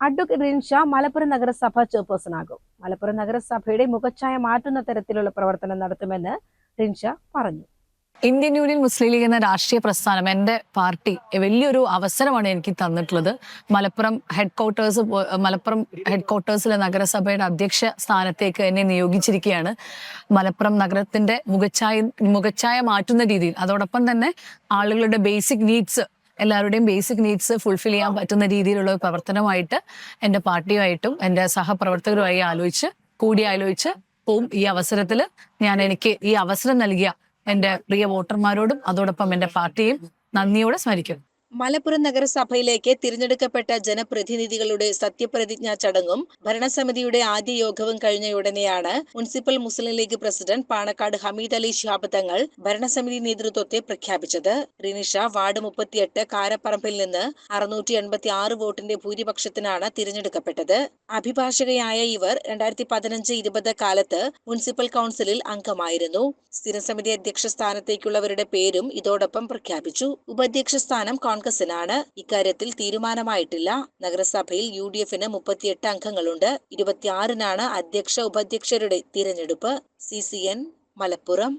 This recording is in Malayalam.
അഡ്വക്കേറ്റ് റിൻഷ മലപ്പുറം നഗരസഭ ചെയർപേഴ്സണാകും. മലപ്പുറം നഗരസഭയുടെ മുഖച്ഛായ മാറ്റുന്ന തരത്തിലുള്ള പ്രവർത്തനം നടത്തുമെന്ന് റിൻഷ പറഞ്ഞു. ഇന്ത്യൻ യൂണിയൻ മുസ്ലിം ലീഗ് എന്ന രാഷ്ട്രീയ പ്രസ്ഥാനം, എൻ്റെ പാർട്ടി വലിയൊരു അവസരമാണ് എനിക്ക് തന്നിട്ടുള്ളത്. മലപ്പുറം ഹെഡ്ക്വാർട്ടേഴ്സിലെ നഗരസഭയുടെ അധ്യക്ഷ സ്ഥാനത്തേക്ക് എന്നെ നിയോഗിച്ചിരിക്കുകയാണ്. മലപ്പുറം നഗരത്തിന്റെ മുഖച്ഛായ മാറ്റുന്ന രീതിയിൽ, അതോടൊപ്പം തന്നെ ആളുകളുടെ എല്ലാവരുടെയും ബേസിക് നീഡ്സ് ഫുൾഫിൽ ചെയ്യാൻ പറ്റുന്ന രീതിയിലുള്ള പ്രവർത്തനമായിട്ട് എൻ്റെ പാർട്ടിയുമായിട്ടും എൻ്റെ സഹപ്രവർത്തകരുമായി കൂടിയാലോചിച്ച് പോവും. ഈ അവസരത്തിൽ എനിക്ക് ഈ അവസരം നൽകിയ എൻ്റെ പ്രിയ വോട്ടർമാരോടും അതോടൊപ്പം എൻ്റെ പാർട്ടിയും നന്ദിയോടെ സ്മരിക്കുന്നു. മലപ്പുറം നഗരസഭയിലേക്ക് തിരഞ്ഞെടുക്കപ്പെട്ട ജനപ്രതിനിധികളുടെ സത്യപ്രതിജ്ഞാ ചടങ്ങും ഭരണസമിതിയുടെ ആദ്യ യോഗവും കഴിഞ്ഞയുടനെയാണ് മുനിസിപ്പൽ മുസ്ലിം ലീഗ് പ്രസിഡന്റ് പാണക്കാട് ഹമീദ് അലി ശിഹാബ് തങ്ങൾ ഭരണസമിതി നേതൃത്വത്തെ പ്രഖ്യാപിച്ചത്. റിനിഷ വാർഡ് 38 കാരപ്പറമ്പിൽ നിന്ന് 686 വോട്ടിന്റെ ഭൂരിപക്ഷത്തിനാണ് തിരഞ്ഞെടുക്കപ്പെട്ടത്. അഭിഭാഷകയായ ഇവർ 2015-20 കാലത്ത് മുനിസിപ്പൽ കൗൺസിലിൽ അംഗമായിരുന്നു. സ്ഥിരസമിതി അധ്യക്ഷ സ്ഥാനത്തേക്കുള്ളവരുടെ പേരും ഇതോടൊപ്പം പ്രഖ്യാപിച്ചു. ഉപാധ്യക്ഷ സ്ഥാനം കോൺഗ്രസിനാണ്. ഇക്കാര്യത്തിൽ തീരുമാനമായിട്ടില്ല. നഗരസഭയിൽ UDF-ന് 38 അംഗങ്ങളുണ്ട്. 26-നാണ് അധ്യക്ഷ ഉപാധ്യക്ഷരുടെ തിരഞ്ഞെടുപ്പ്. CCN മലപ്പുറം.